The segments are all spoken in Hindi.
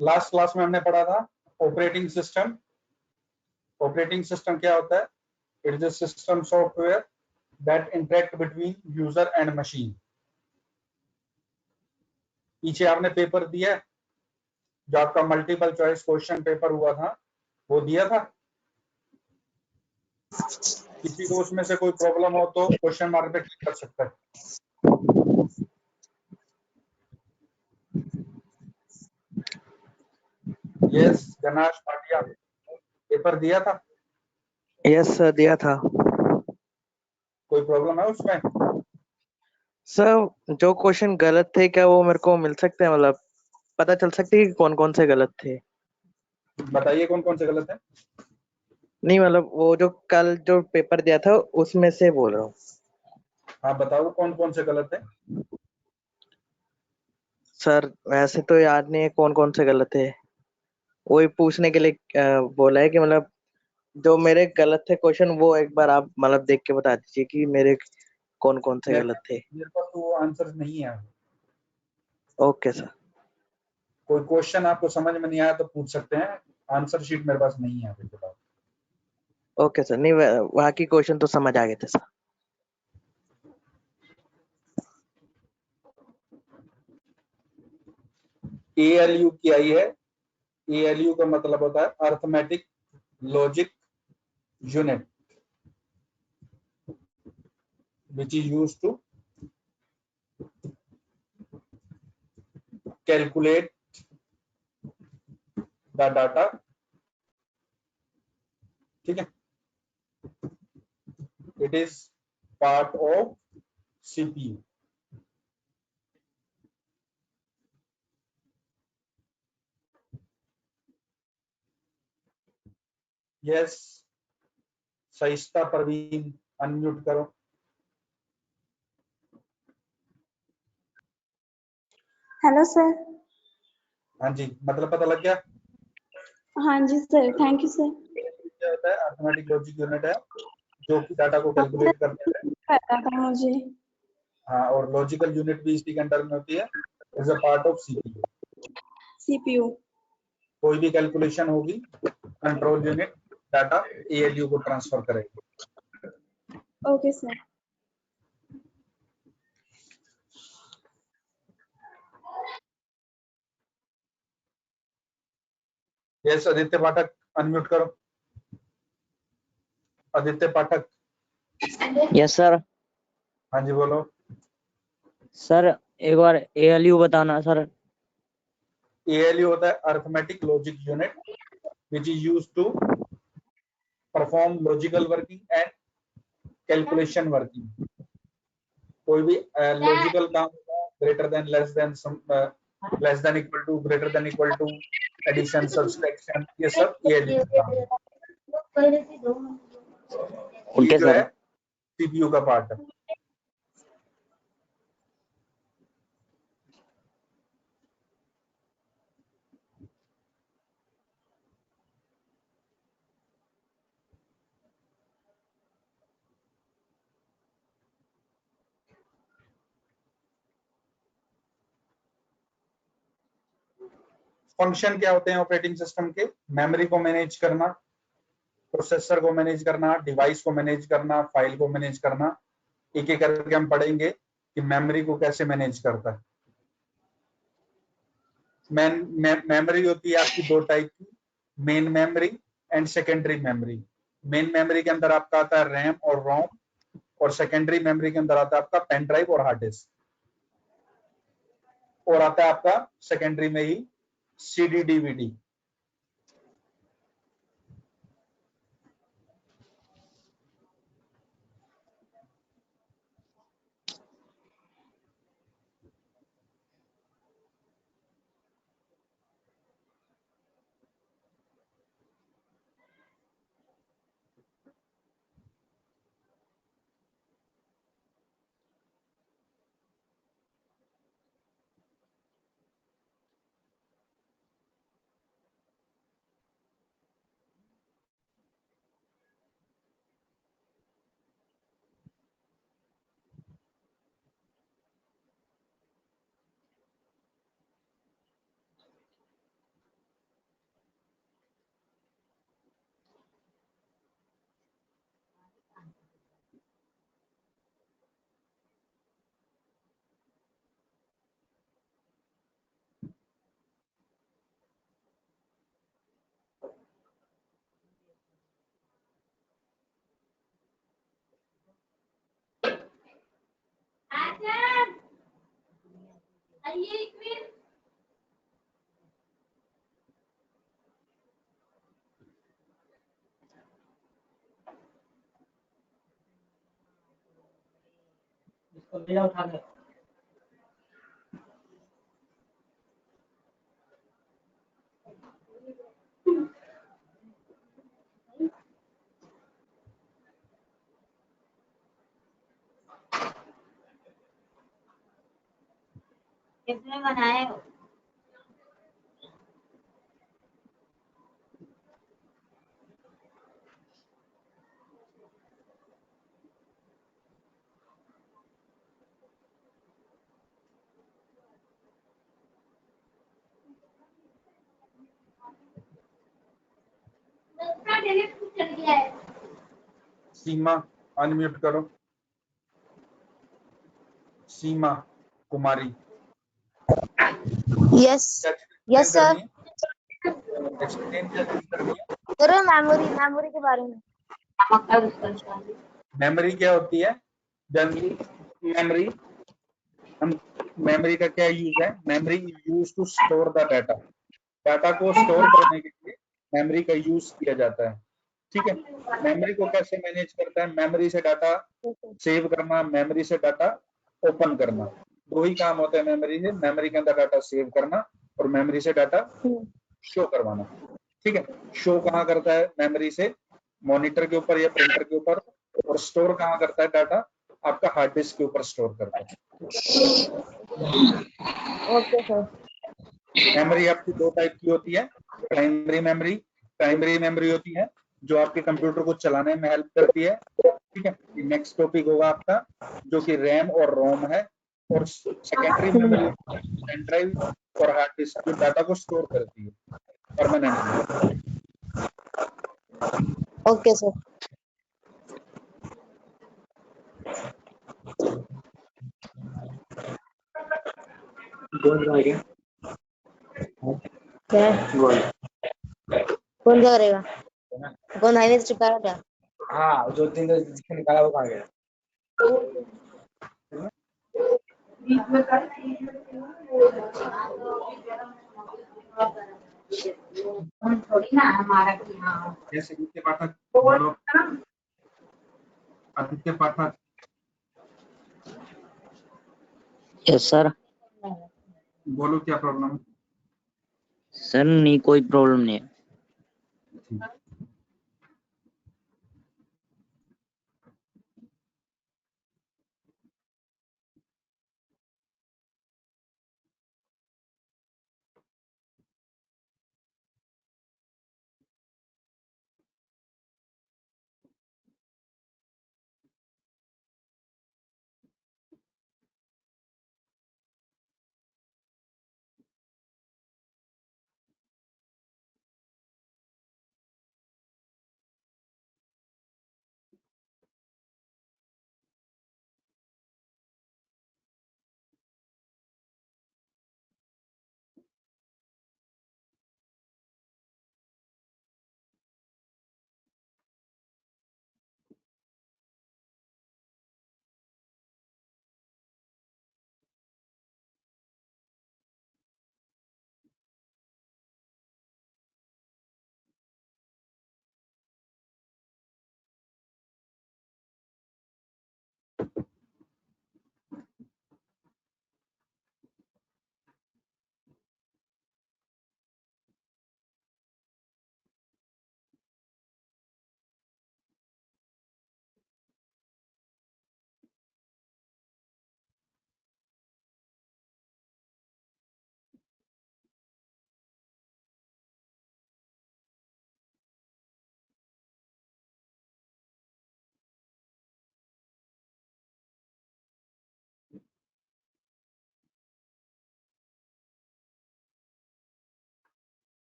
लास्ट क्लास में हमने पढ़ा था ऑपरेटिंग सिस्टम। ऑपरेटिंग सिस्टम क्या होता है? It is a system software that interact between user and machine. पीछे आपने पेपर दिया है, जो आपका मल्टीपल चॉइस क्वेश्चन पेपर हुआ था, वो दिया था। किसी को उसमें से कोई प्रॉब्लम हो तो क्वेश्चन मार्क पे क्लिक कर सकता है। यस गनाश भाटिया, पेपर दिया था? यस सर, दिया था। कोई प्रॉब्लम है उसमें? सर जो क्वेश्चन गलत थे, क्या वो मेरे को मिल सकते हैं? मतलब पता चल सकती है कि कौन कौन से गलत थे? बताइए कौन कौन से गलत है। नहीं मतलब वो जो कल जो पेपर दिया था उसमें से बोल रहा हूँ। हाँ बताओ कौन कौन से गलत है। सर वैसे तो याद नहीं है कौन कौन से गलत है, वही पूछने के लिए बोला है कि मतलब जो मेरे गलत थे क्वेश्चन वो एक बार आप मतलब देख के बता दीजिए कि मेरे कौन कौन से गलत थे। मेरे पास तो वो आंसर नहीं है। Okay sir. कोई क्वेश्चन आपको समझ में नहीं आया तो पूछ सकते हैं, आंसर शीट मेरे पास नहीं है अभी के पास। ओके सर, नहीं वहाँ की क्वेश्चन तो समझ आ गए थे सर। ALU की आई है। ALU का मतलब होता है arithmetic logic unit, which is used to calculate the data। ठीक है, it is part of CPU। Yes Sahishtha Parveen, unmute करो। Hello sir. हाँ जी, मतलब पता लग गया? हाँ जी सर, थैंक यू सर। क्या होता है? अर्थमेटिक लॉजिक यूनिट है जो कि डाटा को कैलकुलेट करते हैं। पता था मुझे। हाँ, और लॉजिकल यूनिट भी इसी के अंडर में होती है, is a part of CPU। CPU. कोई भी कैलकुलेशन होगी, कंट्रोल यूनिट डाटा ALU को ट्रांसफर करेगी। Okay sir. Yes Aditya Pathak, unmute करो। आदित्य पाठक। Yes sir. हाँ जी बोलो। सर एक बार ALU बताना सर। ALU होता है arithmetic logic unit, which is used to perform logical working and calculation working. कोई भी लॉजिकल काम greater than less than less than equal to greater than equal to addition subtraction, ये सब ALU का काम है। ये ओके जो है सर। CPU का पार्ट है। फंक्शन क्या होते हैं ऑपरेटिंग सिस्टम के? मेमोरी को मैनेज करना, प्रोसेसर को मैनेज करना, डिवाइस को मैनेज करना, फाइल को मैनेज करना। एक एक करके हम पढ़ेंगे कि मेमोरी को कैसे मैनेज करता है। मेमोरी होती है आपकी दो टाइप की, main memory and secondary memory. Main memory के अंदर आपका आता है रैम और रोम, और सेकेंडरी मेमोरी के अंदर आता है आपका पेन ड्राइव और हार्ड डिस्क, और आता है आपका सेकेंडरी में ही CD DVD। इसको ले जाओ उठा के। किसने बनाए हो? चल गया है। सीमा अनम्यूट करो। Seema Kumari. Yes yes sir. Explain क्या चीज करनी है? सर मेमोरी के बारे में। मेमोरी क्या होती है? जनरली मेमोरी, हम मेमोरी का क्या यूज है? Memory use to store the data. Data को स्टोर करने के लिए मेमोरी का यूज किया जाता है। ठीक है, मेमोरी को कैसे मैनेज करता है? मेमोरी से डाटा सेव करना, मेमोरी से डाटा ओपन करना, दो ही काम होते हैं मेमोरी से। मेमोरी के अंदर डाटा सेव करना और मेमोरी से डाटा शो करवाना। ठीक है, शो कहाँ करता है? मेमोरी से मॉनिटर के ऊपर या प्रिंटर के ऊपर। और स्टोर कहाँ करता है डाटा? आपका हार्ड डिस्क के ऊपर स्टोर करता है। Okay sir. मेमोरी आपकी दो टाइप की होती है। प्राइमरी मेमोरी, प्राइमरी मेमोरी होती है जो आपके कंप्यूटर को चलाने में हेल्प करती है। ठीक है, नेक्स्ट टॉपिक होगा आपका जो कि रैम और रोम है। और सेकेंडरी मेमोरी पेन ड्राइव और हार्ड डिस्क जो डाटा को स्टोर करती है परमानेंटली। Okay sir. क्या कौन क्या करेगा? कौन हाईवे से चिपकाएगा क्या? हाँ, जो 3 जिसको निकाला वो कहाँ गया? थोड़ी ना हमारा कि हाँ जैसे आदित्य पाठक बोलो। Aditya Pathak yes sir. बोलो, क्या प्रॉब्लम है? सर नहीं, कोई प्रॉब्लम नहीं है।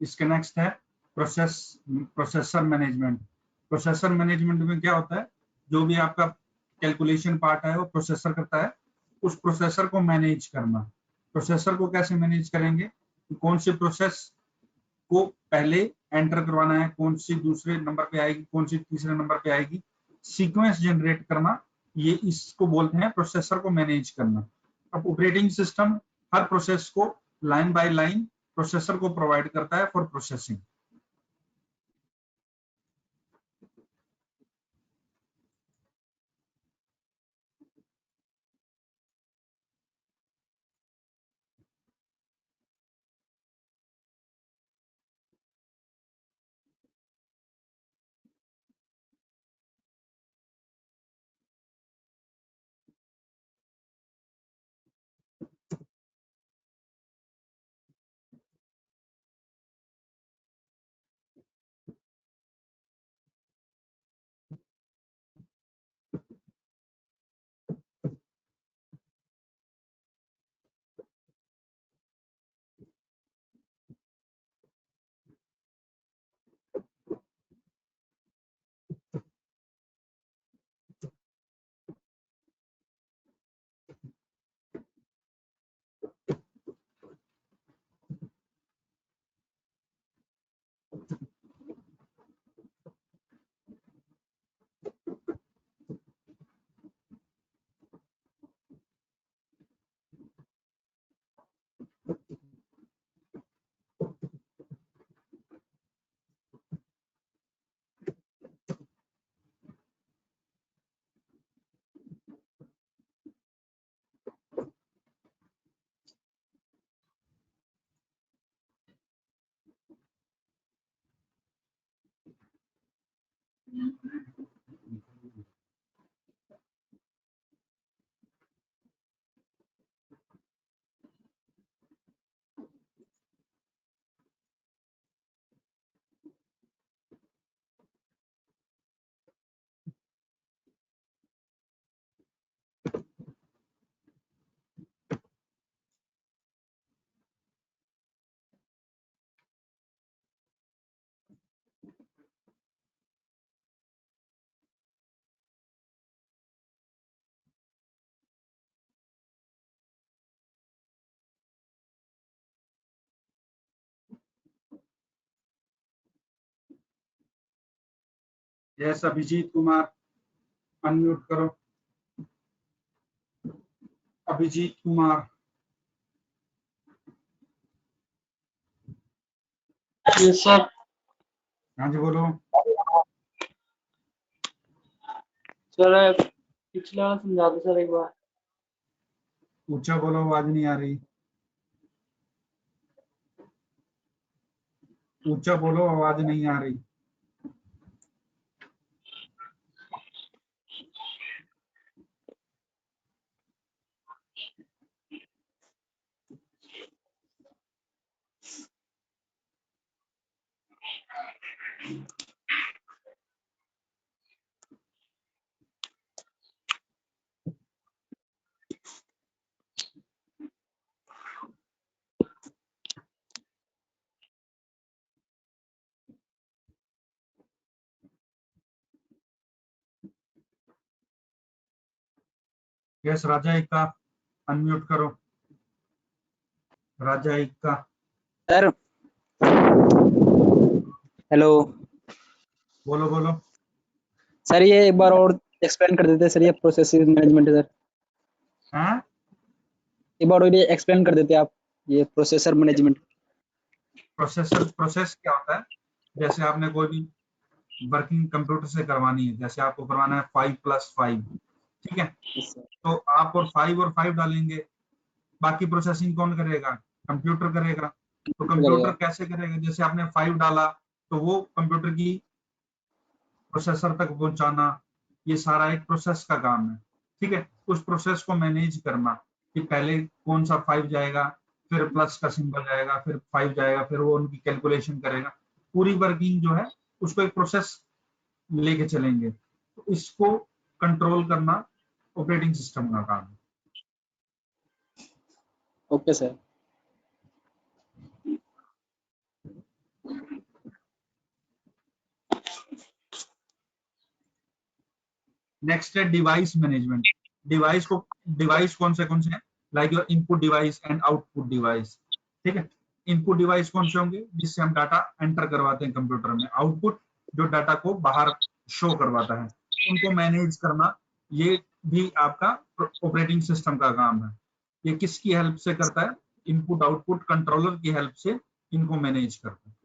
इसके नेक्स्ट है प्रोसेसर मैनेजमेंट। प्रोसेसर मैनेजमेंट में क्या होता है, जो भी आपका कैलकुलेशन पार्ट है वो प्रोसेसर करता है, उस प्रोसेसर को मैनेज करना। प्रोसेसर को कैसे मैनेज करेंगे, कौन सी प्रोसेस को पहले एंटर करवाना है, कौन सी दूसरे नंबर पे आएगी, कौन सी तीसरे नंबर पे आएगी, सीक्वेंस जनरेट करना, ये इसको बोलते हैं प्रोसेसर को मैनेज करना। अब ऑपरेटिंग सिस्टम हर प्रोसेस को लाइन बाय लाइन प्रोसेसर को प्रोवाइड करता है for processing. Yes Abhijit Kumar, unmute करो। अभिजीत कुमार, सर हाँ जी बोलो। सर पिछला वाला समझा दो सर एक बार। ऊंचा बोलो, आवाज नहीं आ रही। ऊंचा बोलो, आवाज नहीं आ रही। यस राजा इक्का, अनम्यूट करो। राजा इक्का, सर हेलो बोलो बोलो। सर, ये एक बार और एक्सप्लेन कर देते सर, ये प्रोसेसिंग मैनेजमेंट सर, हाँ, एक बार और ये एक्सप्लेन कर देते आप, ये प्रोसेसर मैनेजमेंट। प्रोसेसर प्रोसेस क्या होता है, जैसे आपने कोई भी वर्किंग कंप्यूटर से करवानी है, जैसे आपको करवाना है 5+5, ठीक है, तो आप और 5 डालेंगे, बाकी प्रोसेसिंग कौन करेगा, कंप्यूटर करेगा। तो कंप्यूटर कैसे करेगा, जैसे आपने 5 डाला तो वो कंप्यूटर की प्रोसेसर तक पहुंचाना, ये सारा एक प्रोसेस का काम है, ठीक है। उस प्रोसेस को मैनेज करना कि पहले कौन सा 5 जाएगा, फिर प्लस का सिंबल जाएगा, फिर 5 जाएगा, फिर वो उनकी कैलकुलेशन करेगा, पूरी वर्किंग जो है उसको एक प्रोसेस लेके चलेंगे। तो इसको कंट्रोल करना ऑपरेटिंग सिस्टम का काम है। Okay sir. नेक्स्ट है डिवाइस मैनेजमेंट। डिवाइस कौन से हैं, like your input device and output device. ठीक है, इनपुट डिवाइस कौन से होंगे, जिससे हम डाटा एंटर करवाते हैं कंप्यूटर में। आउटपुट जो डाटा को बाहर शो करवाता है, उनको मैनेज करना, ये भी आपका ऑपरेटिंग सिस्टम का काम है। ये किसकी हेल्प से करता है, इनपुट आउटपुट कंट्रोलर की हेल्प से इनको मैनेज करता है।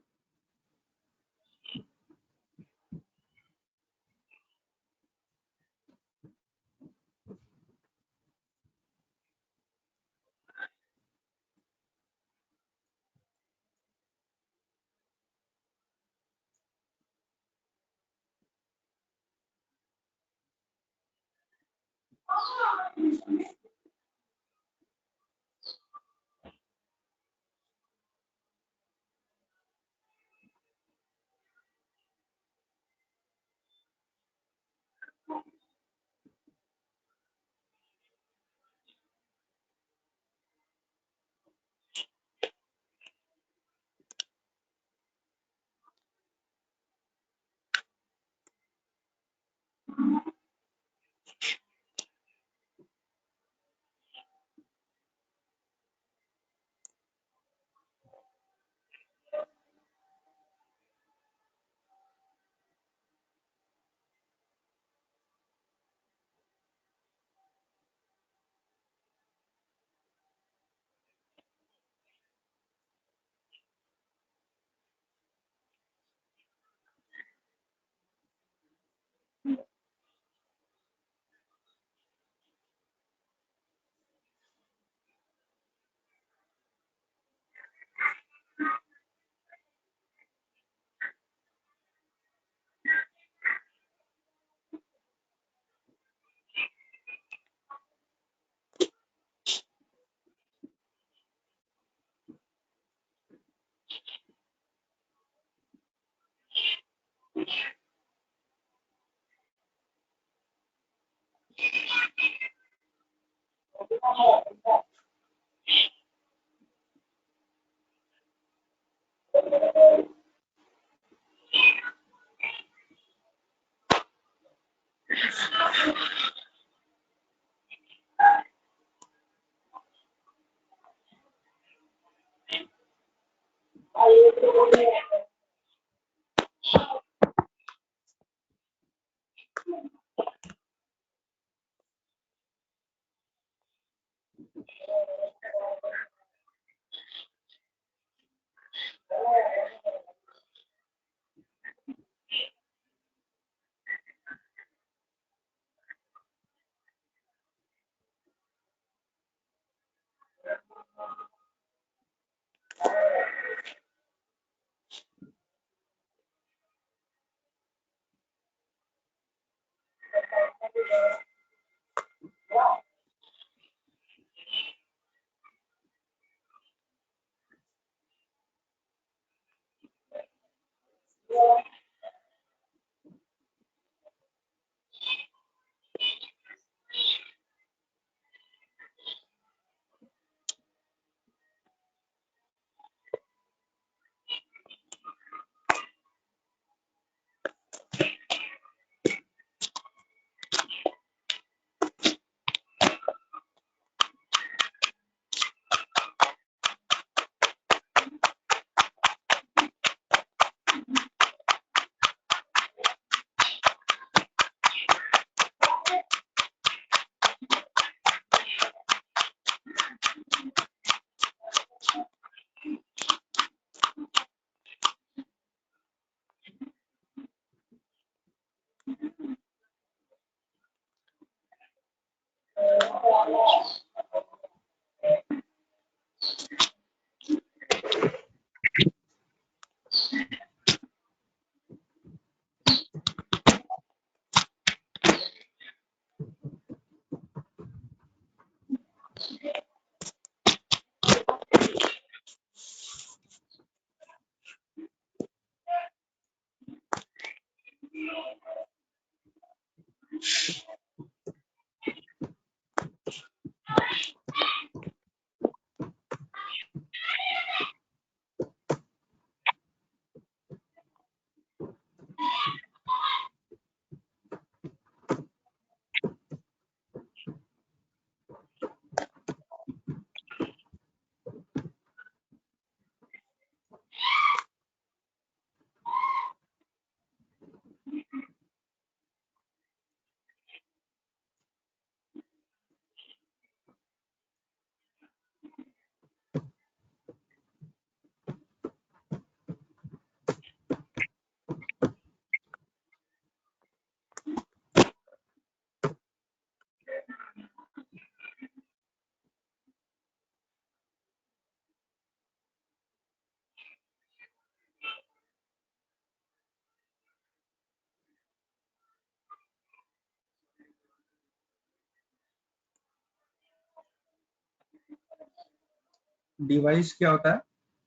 डिवाइस क्या होता है?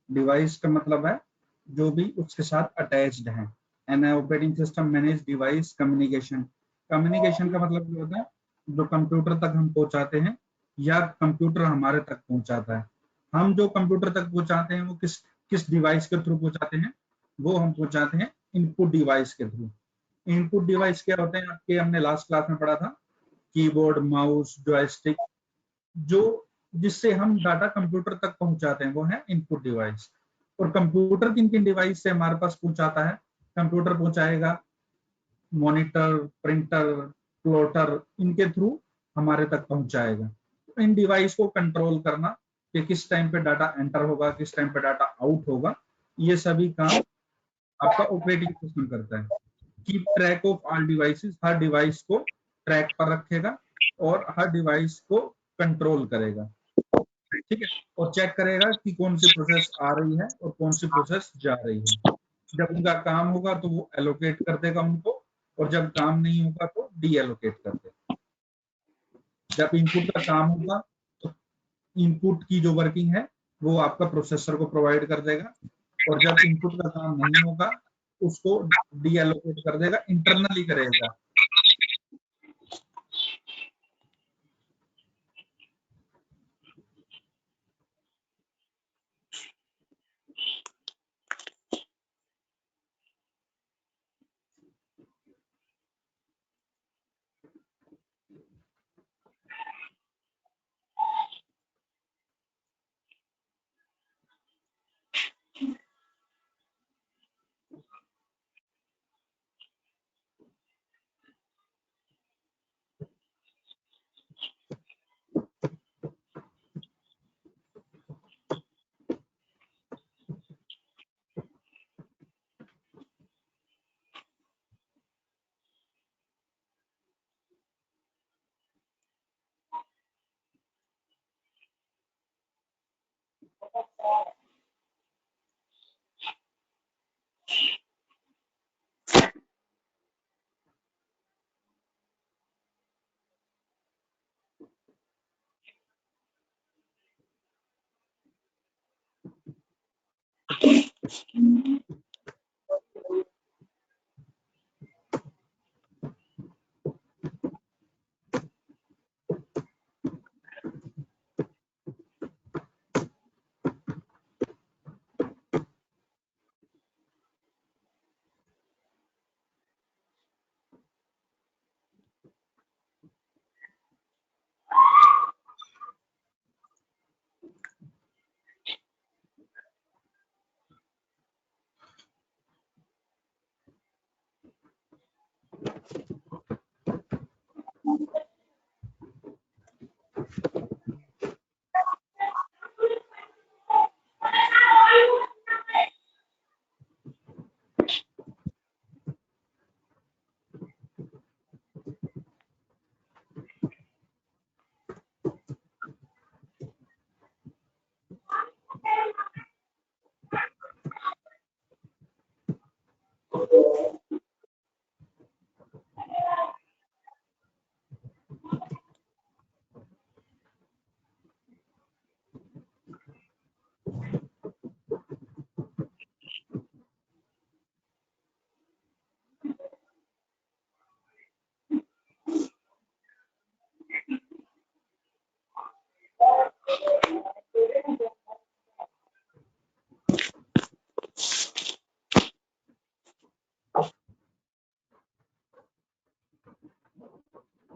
डिवाइस का मतलब है जो भी उसके साथ अटैच्ड है। An operating system manage device communication. Communication का मतलब क्या होता है? जो कंप्यूटर तक हम पहुंचाते हैं या कंप्यूटर हमारे तक पहुंचाता है। हम जो कंप्यूटर तक पहुंचाते हैं वो किस डिवाइस के थ्रू पहुंचाते हैं? वो हम पहुंचाते हैं इनपुट डिवाइस के थ्रू। इनपुट डिवाइस क्या होते हैं? आपके हमने लास्ट क्लास में पढ़ा था, कीबोर्ड, माउस, जॉयस्टिक, जो जिससे हम डाटा कंप्यूटर तक पहुंचाते हैं वो है इनपुट डिवाइस। और कंप्यूटर किन किन डिवाइस से हमारे पास पहुंचाता है? कंप्यूटर पहुंचाएगा मॉनिटर, प्रिंटर, प्लॉटर, इनके थ्रू हमारे तक पहुंचाएगा। इन डिवाइस को कंट्रोल करना कि किस टाइम पे डाटा एंटर होगा, किस टाइम पे डाटा आउट होगा, ये सभी काम आपका ऑपरेटिंग सिस्टम करता है। Keep track of all devices, her device को ट्रैक पर रखेगा और हर डिवाइस को कंट्रोल करेगा, ठीक है। और चेक करेगा कि कौन सी प्रोसेस आ रही है और कौन सी प्रोसेस जा रही है। जब उनका काम होगा तो वो एलोकेट कर देगा उनको, और जब काम नहीं होगा तो डी एलोकेट कर देगा। जब इनपुट का काम होगा तो इनपुट की जो वर्किंग है वो आपका प्रोसेसर को प्रोवाइड कर देगा, और जब इनपुट का काम नहीं होगा उसको डी एलोकेट कर देगा, इंटरनली करेगा।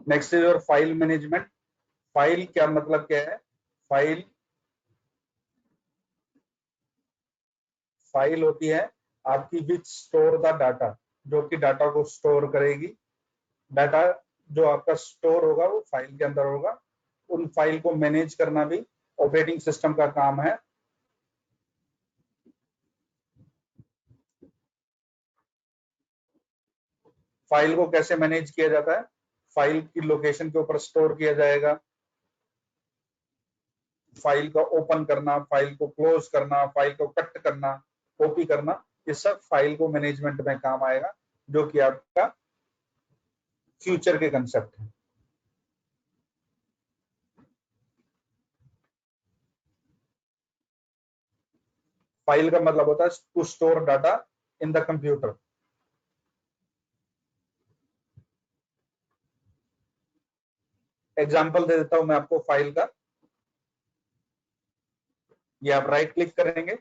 Next is your file management. File क्या मतलब क्या है? फाइल होती है आपकी विच स्टोर द डाटा, जो कि डाटा को स्टोर करेगी। डाटा जो आपका स्टोर होगा वो फाइल के अंदर होगा। उन फाइल को मैनेज करना भी ऑपरेटिंग सिस्टम का काम है। फाइल को कैसे मैनेज किया जाता है? फाइल की लोकेशन के ऊपर स्टोर किया जाएगा। फाइल को ओपन करना, फाइल को क्लोज करना, फाइल को कट करना, कॉपी करना, ये सब फाइल को मैनेजमेंट में काम आएगा, जो कि आपका फ्यूचर के कंसेप्ट है। फाइल का मतलब होता है to store data in the computer. Example दे देता हूं मैं आपको फाइल का। ये आप राइट क्लिक करेंगे,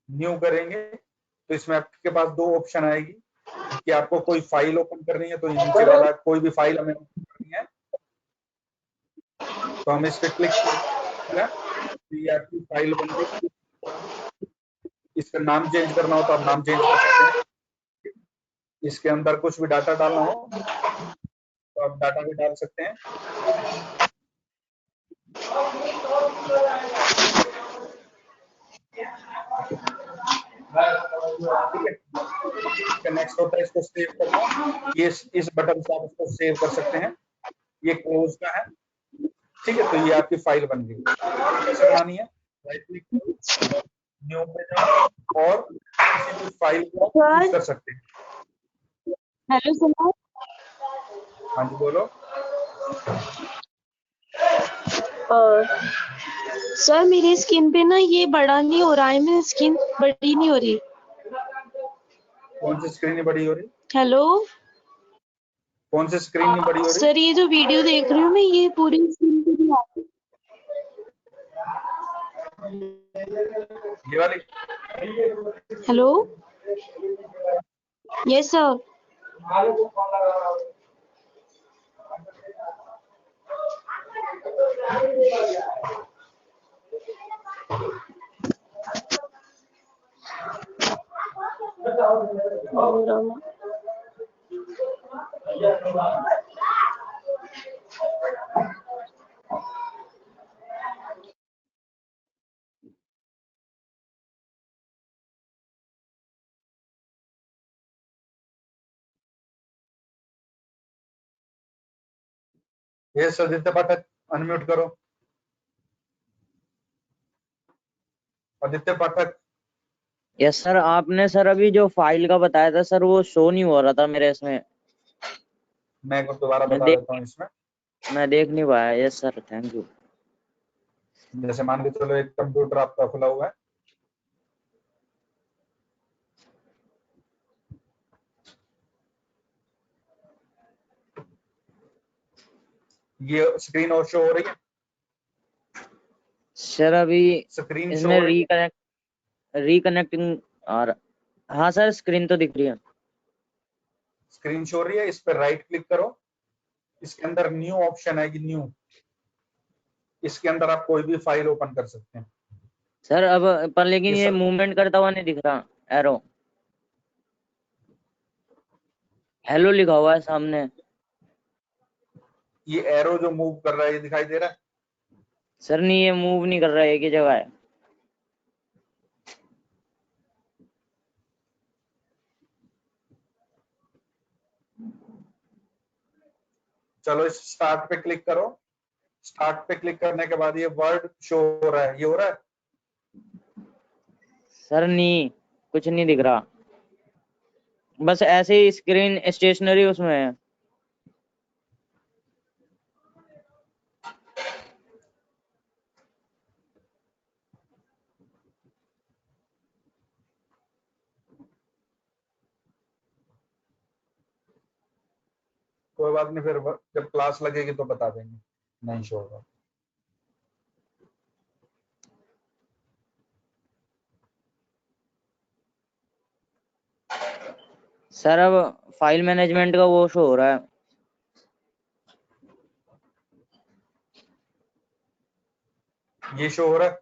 न्यू करेंगे, तो इसमें आपके पास दो ऑप्शन आएगी कि आपको कोई फाइल ओपन करनी है, तो ये नीचे वाला कोई भी फाइल हमें ओपन करनी है तो हम इस पे क्लिक किया, ये आपकी फाइल बन गई। इसका नाम चेंज करना हो तो आप नाम चेंज कर सकते हैं। इसके अंदर कुछ भी डाटा डालना हो तो आप डाटा भी डाल सकते हैं। ठीक है, नेक्स्ट होता है इसको सेव करना। ये इस बटन से आप इसको सेव कर सकते हैं। ये क्लोज का है। ठीक है, तो ये आपकी फाइल बन गई। कैसे बनानी है? राइट क्लिक करो, न्यू पे जाओ और किसी भी फाइल को आप यूज कर सकते हैं। Hello sir. हाँ जी बोलो। सर मेरी स्किन पे ना ये बड़ा नहीं हो रहा है, मेरी स्किन बड़ी नहीं हो रही। कौन सी स्क्रीन बड़ी हो रही? हेलो कौन सी स्क्रीन नहीं बड़ी हो रही? सर, ये जो वीडियो देख रही हूँ मैं, ये पूरी स्किन पे नहीं आ रही। ये वाली? Hello yes sir. ये आदित्य पाठक अनम्यूट करो। आदित्य पाठक। यस सर, आपने सर अभी जो फाइल का बताया था सर, वो शो नहीं हो रहा था मेरे इसमें। मैं दोबारा बता देता हूँ इसमें। मैं देख नहीं पाया। Yes sir, thank you. जैसे मान के चलो एक कंप्यूटर आपका खुला हुआ है, ये स्क्रीन और शो हो रही है? सर अभी स्क्रीन शो इसमें हो रही है? रिकनेक्टिंग और हाँ सर, स्क्रीन तो दिख रही है। स्क्रीन शो हो रही है, इस पर राइट क्लिक करो, इसके अंदर न्यू ऑप्शन आएगी, न्यू। इसके अंदर आप कोई भी फाइल ओपन कर सकते हैं। सर अब पर लेकिन ये ये सब मूवमेंट करता हुआ नहीं दिख रहा। एरो हेलो लिखा हुआ है सामने। ये एरो जो मूव कर रहा है ये दिखाई दे रहा है? सर नहीं, ये मूव नहीं कर रहा है, एक ही जगह है। चलो इस स्टार्ट पे क्लिक करो। स्टार्ट पे क्लिक करने के बाद ये वर्ड शो हो रहा है, ये हो रहा है? सर नहीं, कुछ नहीं दिख रहा, बस ऐसे ही स्क्रीन स्टेशनरी उसमें है। कोई बात नहीं, फिर जब क्लास लगेगी तो बता देंगे, नहीं शो होगा। सर अब फाइल मैनेजमेंट का वो शो हो रहा है। ये शो हो रहा है?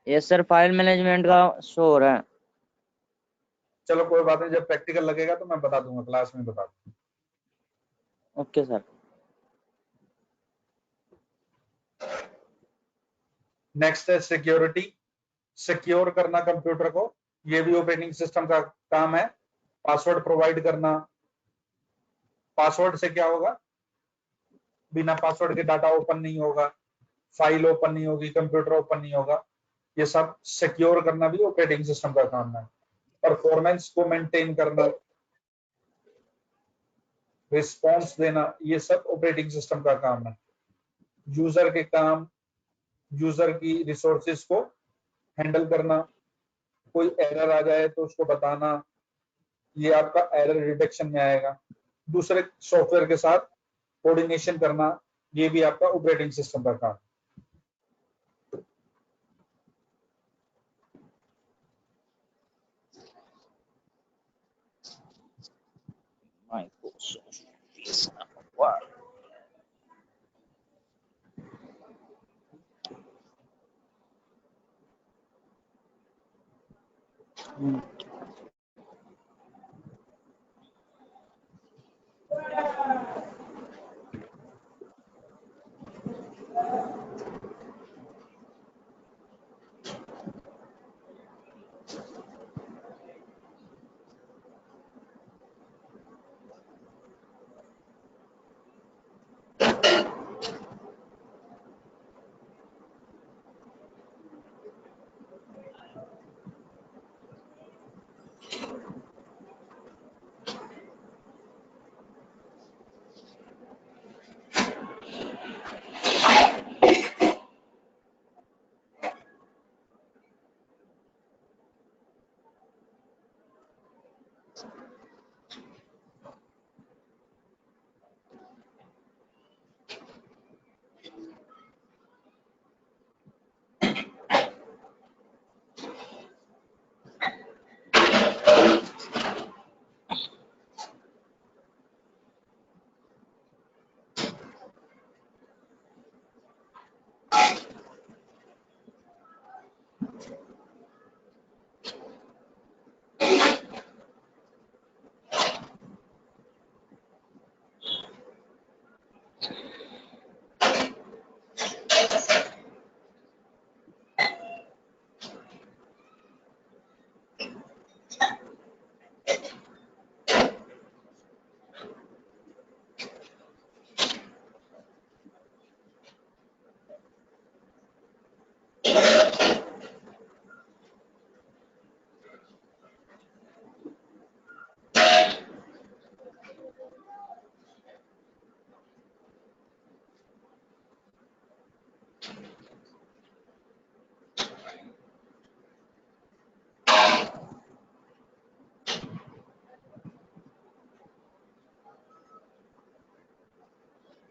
यस सर, फाइल मैनेजमेंट का शो हो रहा है। चलो कोई बात नहीं, जब प्रैक्टिकल लगेगा तो मैं बता दूंगा, क्लास में बता दूंगा। Okay sir. नेक्स्ट है सिक्योरिटी। सिक्योर करना कंप्यूटर को, ये भी ऑपरेटिंग सिस्टम का काम है। पासवर्ड प्रोवाइड करना। पासवर्ड से क्या होगा? बिना पासवर्ड के डाटा ओपन नहीं होगा, फाइल ओपन नहीं होगी, कंप्यूटर ओपन नहीं होगा। ये सब सिक्योर करना भी ऑपरेटिंग सिस्टम का काम है। परफॉर्मेंस को मेंटेन करना, रिस्पॉन्स देना, ये सब ऑपरेटिंग सिस्टम का काम है। यूजर के काम, यूजर की रिसोर्सेज को हैंडल करना, कोई एरर आ जाए तो उसको बताना, ये आपका एरर डिटेक्शन में आएगा। दूसरे सॉफ्टवेयर के साथ कोऑर्डिनेशन करना, ये भी आपका ऑपरेटिंग सिस्टम का काम। Microsoft Vista Word.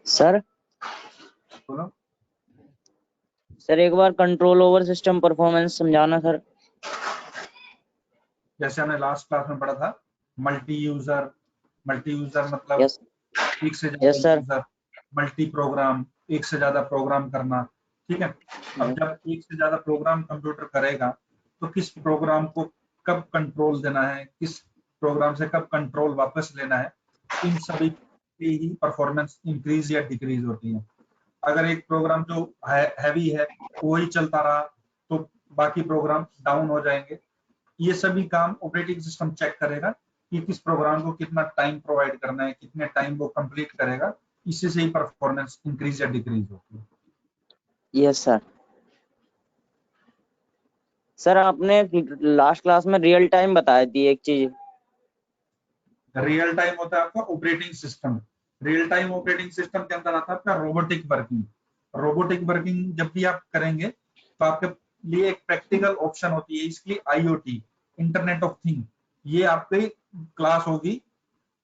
सर बोलो। सर एक बार कंट्रोल ओवर सिस्टम परफॉर्मेंस समझाना सर। जैसे हमने लास्ट क्लास में पढ़ा था, मल्टी यूजर मतलब यस एक से ज्यादा yes sir. User, multi programme, एक से ज्यादा प्रोग्राम करना। ठीक है, अब जब एक से ज्यादा प्रोग्राम कंप्यूटर करेगा तो किस प्रोग्राम को कब कंट्रोल देना है, किस प्रोग्राम से कब कंट्रोल वापस लेना है, इन सभी की ही परफॉर्मेंस इंक्रीज या डिक्रीज होती है। अगर एक प्रोग्राम जो हैवी है वही चलता रहा तो बाकी प्रोग्राम डाउन हो जाएंगे। ये सभी काम ऑपरेटिंग सिस्टम चेक करेगा कि किस प्रोग्राम को कितना टाइम प्रोवाइड करना है, कितने टाइम वो कंप्लीट करेगा, इसी से ही परफॉर्मेंस इंक्रीज या डिक्रीज होती है। Yes sir. सर आपने लास्ट क्लास में रियल टाइम बताई थी एक चीज। रियल टाइम होता है आपका operating system. Real time operating system के अंदर आता है आपका रोबोटिक वर्किंग। रोबोटिक वर्किंग जब भी आप करेंगे तो आपके लिए एक प्रैक्टिकल ऑप्शन होती है, इसके लिए IoT, इंटरनेट ऑफ थिंग, ये आपके क्लास होगी,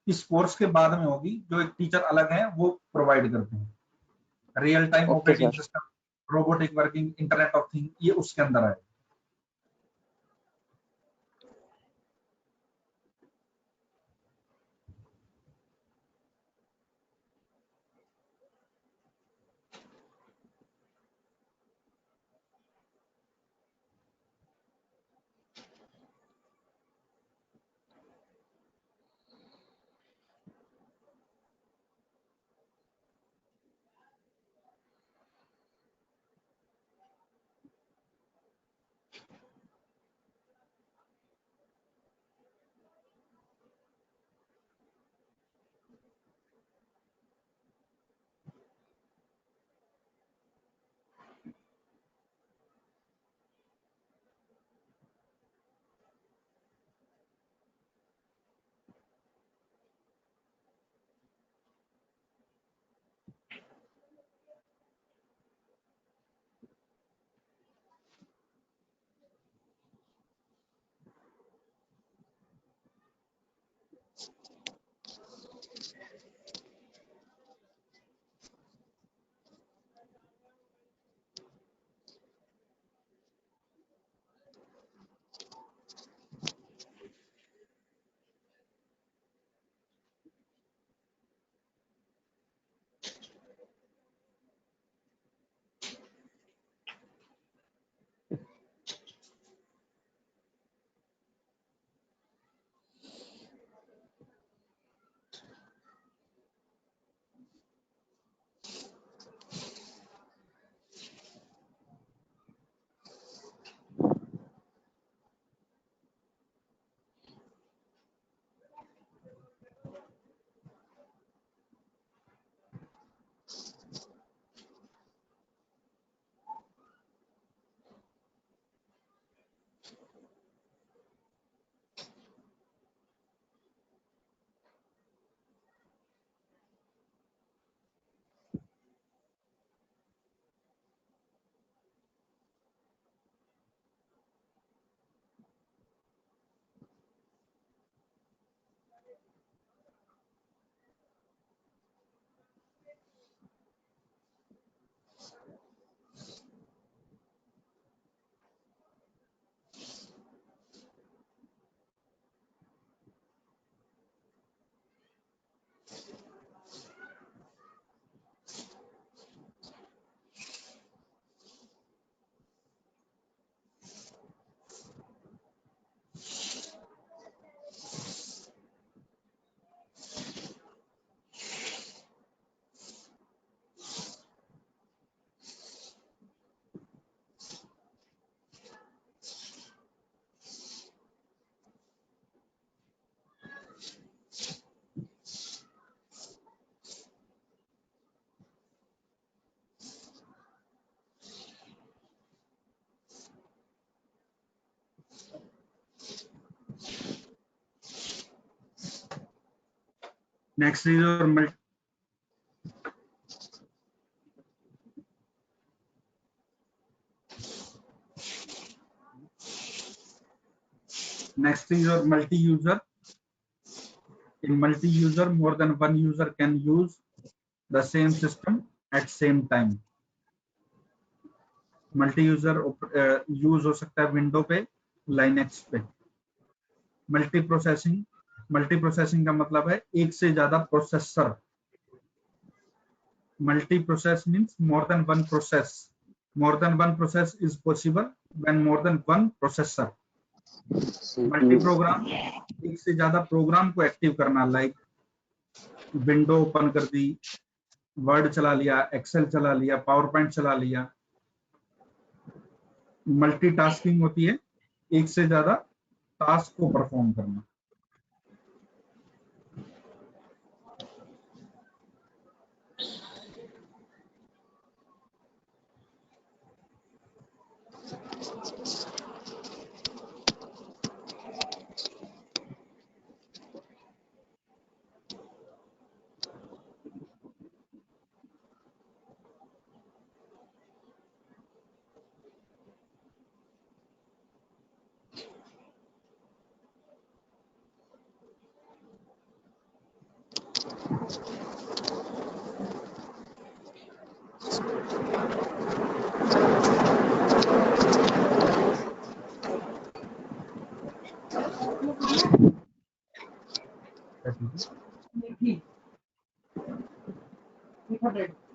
इस कोर्स के बाद में होगी, जो एक टीचर अलग है वो प्रोवाइड करते हैं। Real time okay operating sir. System, robotic working, internet of thing, ये उसके अंदर है। Next is your multi-user. In multi-user, more than one user can use the same system at same time. Multi-user use हो सकता है विंडो पे, लाइनेक्स पे. मल्टी प्रोसेसिंग का मतलब है एक से ज्यादा processor. Multi-process means more than one process. More than one process is possible when more than one processor. Multi-program एक से ज्यादा प्रोग्राम को एक्टिव करना, लाइक विंडो ओपन कर दी, वर्ड चला लिया, एक्सेल चला लिया, पावर पॉइंट चला लिया. मल्टीटास्किंग होती है एक से ज्यादा टास्क को परफॉर्म करना.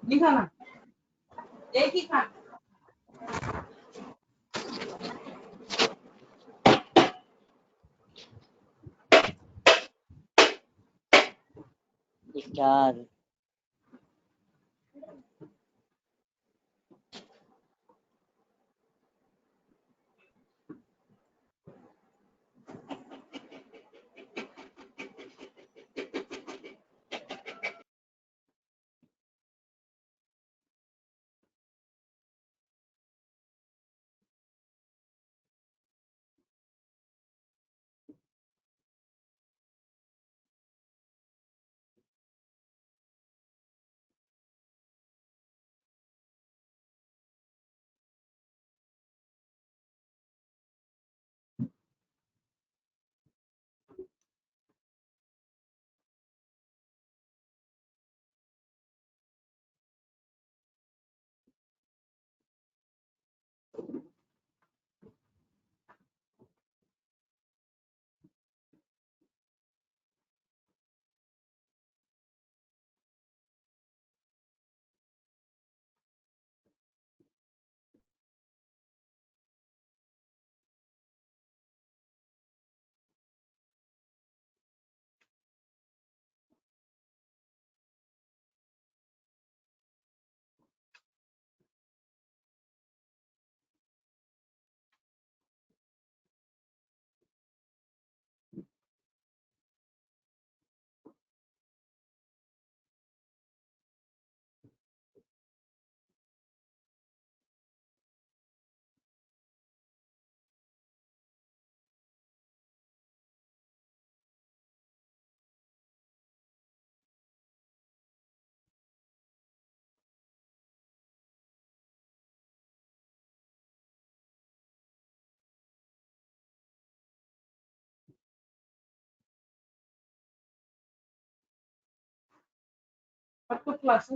लिखा ना एक ही खा चार आपको क्लास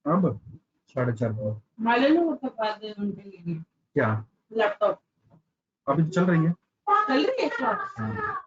अब 4:30 पर मैं ले लूँ तो बाद में उनके लिए क्या लैपटॉप अभी तो चल रही है? चल रही है क्लास। हाँ।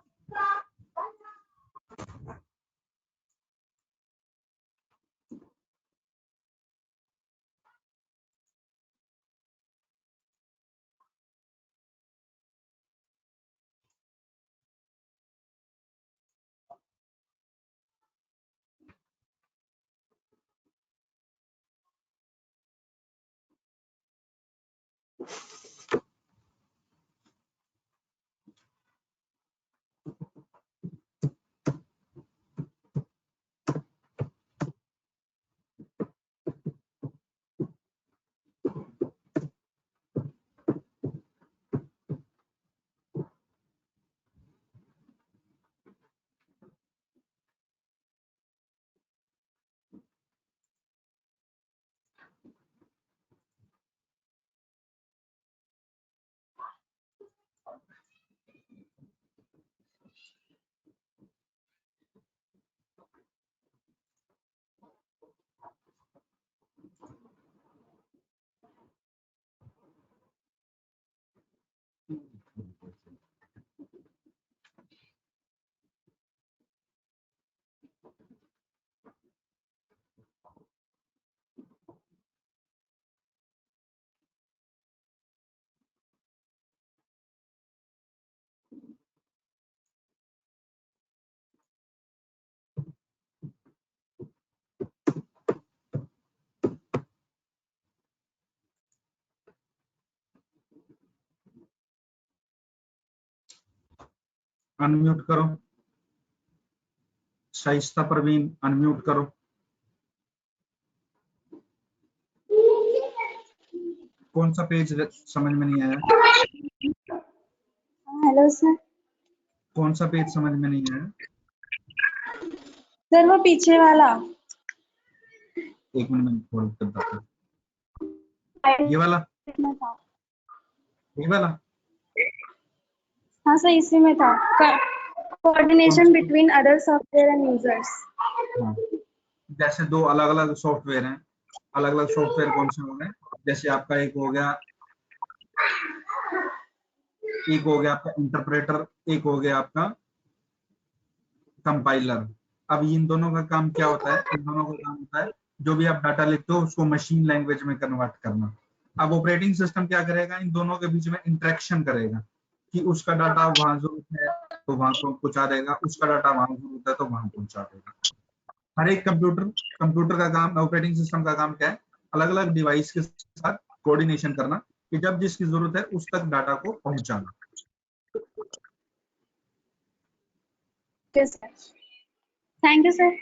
अनम्यूट करो शाइस्ता परवीन, अनम्यूट करो। कौन सा पेज समझ में नहीं आया? Hello sir. कौन सा पेज समझ में नहीं आया? सर वो पीछे वाला। एक मिनट में खोल कर बताता हूँ। ये वाला? ये वाला? हाँ सर, इसी में था। Coordination between other software and users. हाँ। जैसे दो अलग अलग सॉफ्टवेयर हैं, अलग अलग सॉफ्टवेयर कौन से हो गए? जैसे आपका एक हो गया आपका इंटरप्रेटर, एक हो गया आपका कंपाइलर। अब इन दोनों का काम क्या होता है? इन दोनों का काम होता है जो भी आप डाटा लिखते हो उसको मशीन लैंग्वेज में कन्वर्ट करना। अब ऑपरेटिंग सिस्टम क्या करेगा? इन दोनों के बीच में इंटरेक्शन करेगा कि उसका डाटा वहां जरूरत है तो वहां को पहुंचा देगा, उसका डाटा वहां जरूरत है तो वहां पहुंचा देगा। हर एक कंप्यूटर का काम, ऑपरेटिंग सिस्टम का काम क्या है? अलग अलग डिवाइस के साथ कोऑर्डिनेशन करना कि जब जिसकी जरूरत है उस तक डाटा को पहुंचाना। Thank you sir.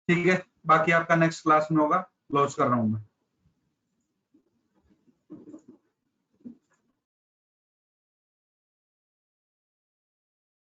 ठीक है, बाकी आपका नेक्स्ट क्लास में होगा। क्लोज कर रहा हूँ मैं।